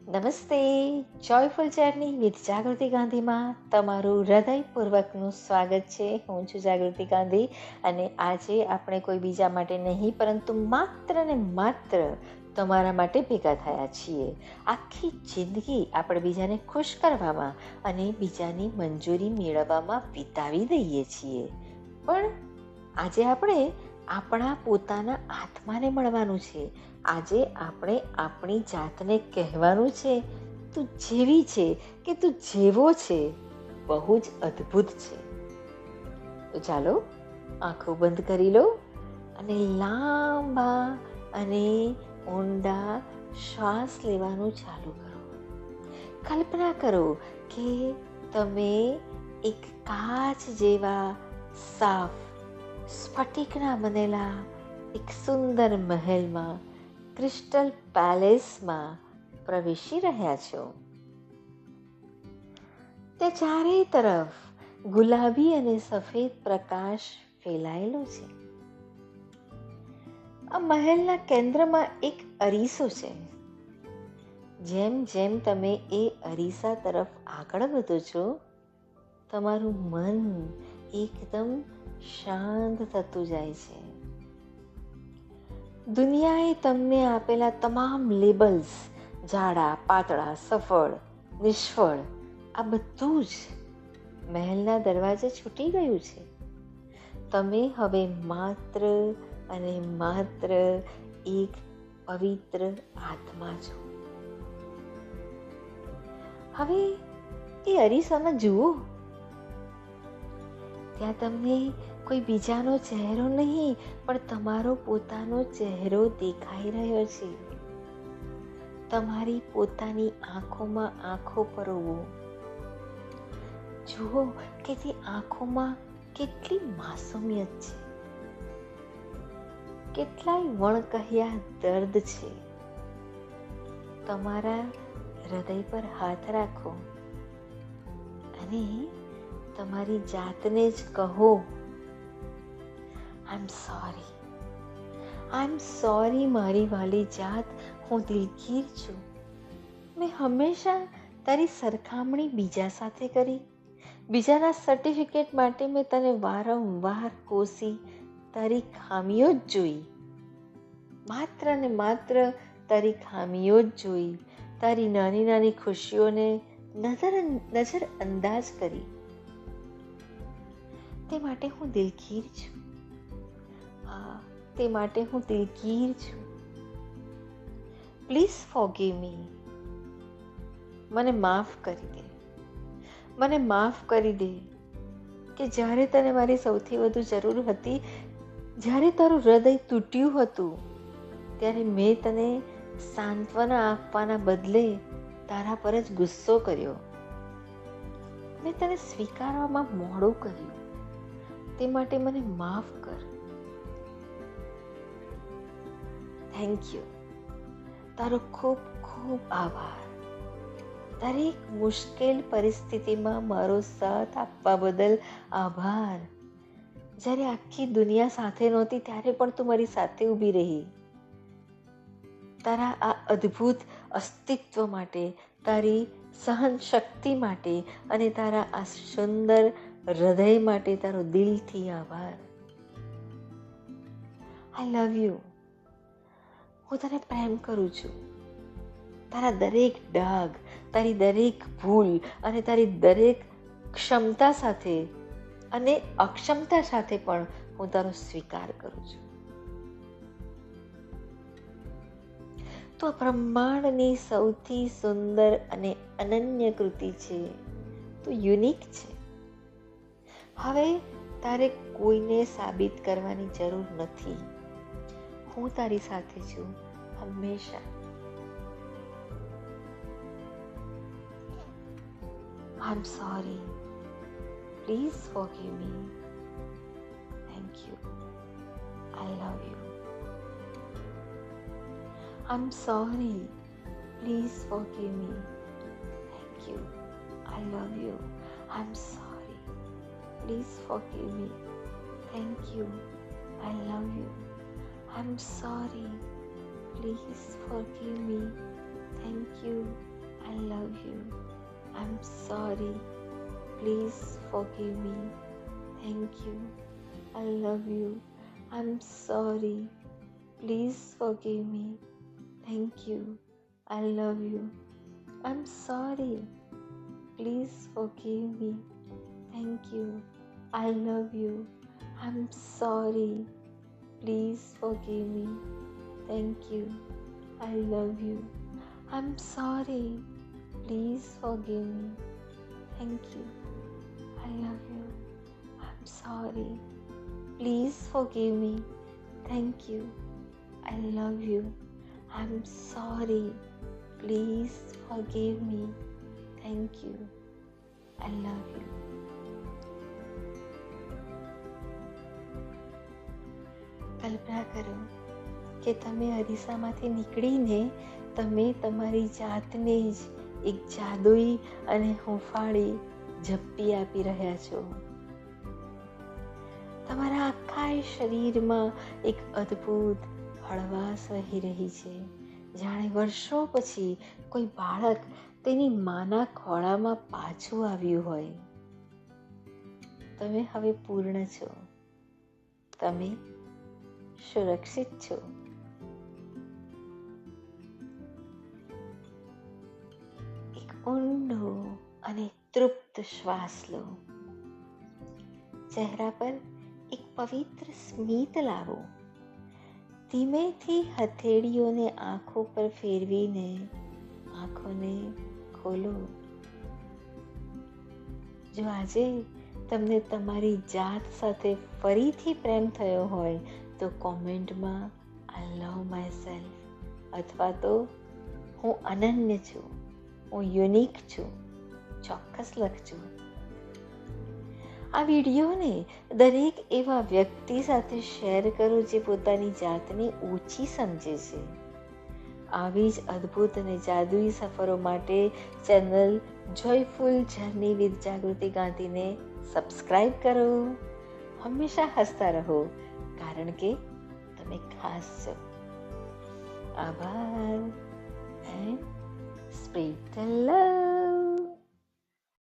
નમસ્તે. Joyful journey with જાગૃતિ ગાંધીમાં તમારું હૃદયપૂર્વકનું સ્વાગત છે. હું છું જાગૃતિ ગાંધી અને આજે આપણે કોઈ બીજા માટે નહીં પરંતુ માત્ર ને માત્ર તમારા માટે ભેગા થયા છીએ. આખી જિંદગી આપણે બીજાને ખુશ કરવામાં અને બીજાની મંજૂરી મેળવવામાં વિતાવી દઈએ છીએ, પણ આજે આપણે આપણા પોતાના આત્માને મળવાનું છે. આજે આપણે આપણી જાતને કહેવાનું છે, તું જેવી છે કે તું જેવો છે બહુ જ અદ્ભુત છે. તો ચાલો આંખો બંધ કરી લો અને લાંબા અને ઊંડા શ્વાસ લેવાનું ચાલુ કરો. કલ્પના કરો કે તમે એક કાચ જેવા સાફ સ્ફટિકના બનેલા એક સુંદર મહેલમાં, ક્રિસ્ટલ પેલેસમાં પ્રવેશી રહ્યા છો. તે ચારે તરફ ગુલાબી અને સફેદ પ્રકાશ ફેલાયેલો છે. આ મહેલના કેન્દ્રમાં એક અરીસો છે. જેમ જેમ તમે એ અરીસા તરફ આગળ વધો છો, તમારું મન એકદમ શાંત થતું જાય છે. દુનિયાએ તમને આપેલા તમામ લેબલ્સ, જાડા, પાતળા, સફળ, નિષ્ફળ, આ બધું જ મહેલના દરવાજે છૂટી ગયું છે. તમે હવે માત્ર અને માત્ર એક પવિત્ર આત્મા છો. હવે એ અરીસામાં જુઓ, ત્યાં તમને કોઈ બીજાનો ચહેરો નહીં પણ તમારો પોતાનો ચહેરો દેખાઈ રહ્યો છે. તમારી પોતાની આંખોમાં આંખો પરોવો. જુઓ કે તે આંખોમાં કેટલી માસુમિયત છે, કેટલાય વણકહ્યા દર્દ છે. તમારા હૃદય પર હાથ રાખો અને તમારી જાતને જ કહો, આઈ એમ સોરી મારી વાલી જાત, હું દિલગીર છું. મેં હંમેશા તારી સરખામણી બીજા સાથે કરી. બીજાના સર્ટિફિકેટ માટે મેં તને વારંવાર કોસી તારી ખામીઓ જ જોઈ. માત્ર ને માત્ર તારી ખામીઓ જ જોઈ. તારી નાની નાની ખુશીઓને નજર અંદાજ કરી. તે માટે હું દિલગીર છું. તે માટે હું દિલગીર છું. પ્લીઝ ફોરગીવ મી. મને માફ કરી દે. મને માફ કરી દે કે જ્યારે તને મારી સૌથી વધુ જરૂર હતી, જ્યારે તારું હૃદય તૂટ્યું હતું, ત્યારે મેં તને સાંત્વના આપવાના બદલે તારા પર જ ગુસ્સો કર્યો. મેં તને સ્વીકારવામાં મોડું કર્યું. તે માટે મને માફ કર. Thank you. તારો ખૂબ ખૂબ આભાર. દરેક મુશ્કેલ પરિસ્થિતિમાં મારો સાથ આપવા બદલ આભાર. જ્યારે આખી દુનિયા સાથે નહોતી ત્યારે પણ તું મારી સાથે ઊભી રહી. તારા આ અદ્ભુત અસ્તિત્વ માટે, તારી સહન શક્તિ માટે અને તારા આ સુંદર હૃદય માટે તારો દિલથી આભાર. આઈ લવ યુ. હું તને પ્રેમ કરું છું. તારા દરેક ડાઘ, તારી દરેક ભૂલ અને તારી દરેક ક્ષમતા સાથે અને અક્ષમતા સાથે પણ હું તારો સ્વીકાર કરું છું. તો બ્રહ્માંડની સૌથી સુંદર અને અનન્ય કૃતિ છે. તો યુનિક છે. હવે તારે કોઈને સાબિત કરવાની જરૂર નથી. હું તારી સાથે છું હંમેશા. I'm sorry. Please forgive me. Thank you. I love you. I'm sorry. Please forgive me. Thank you. I love you. I'm sorry. Please forgive me. Thank you. I love you. I'm sorry. Please forgive me. Thank you. love you. I'm sorry. Please forgive me. Thank you. I love you. I'm sorry. Please forgive me. Thank you. I love you. I'm sorry. Please forgive me. Thank you. I love you. I'm sorry. Please forgive me. Thank you. I love you. I'm sorry. Please forgive me. Thank you. I love you. I'm sorry. Please forgive me. Thank you. I love you. I'm sorry. Please forgive me. Thank you. I love you. કલ્પના કરો કે તમે અરીસામાંથી નીકળીને તમે તમારી જાતને જ એક જાદુઈ અને હુંફાળી ઝપટી આપી રહ્યા છો. તમારા આખા શરીરમાં એક અદ્ભુત હળવાશ વહી રહી છે, જાણે વર્ષો પછી કોઈ બાળક તેની માના ખોળામાં પાછું આવ્યું હોય. તમે હવે પૂર્ણ છો. તમે સુરક્ષિત છો. એક ઊંડો અને તૃપ્ત શ્વાસ લો. ચહેરા પર એક પવિત્ર સ્મિત લાવો. ધીમેથી હથેળીઓને આંખો પર ફેરવીને આંખોને ખોલો. જો આજે તમને તમારી જાત સાથે ફરીથી પ્રેમ થયો હોય તો કોમેન્ટમાં આઈ લવ માય સેલ્ફ અથવા તો હું અનન્ય છું, હું યુનિક છું ચોક્કસ લખજો. આ વિડીયોને દરેક એવા વ્યક્તિ સાથે શેર કરો જે પોતાની જાતને ઓછી સમજે છે. આવી જ અદ્ભુત અને જાદુઈ સફરો માટે ચેનલ જોયફુલ જર્ની વિથ જાગૃતિ ગાંધીને સબસ્ક્રાઈબ કરો. હંમેશા હસતા રહો કારણ કે તમે ખાસ છો. આભાર. And spread the love.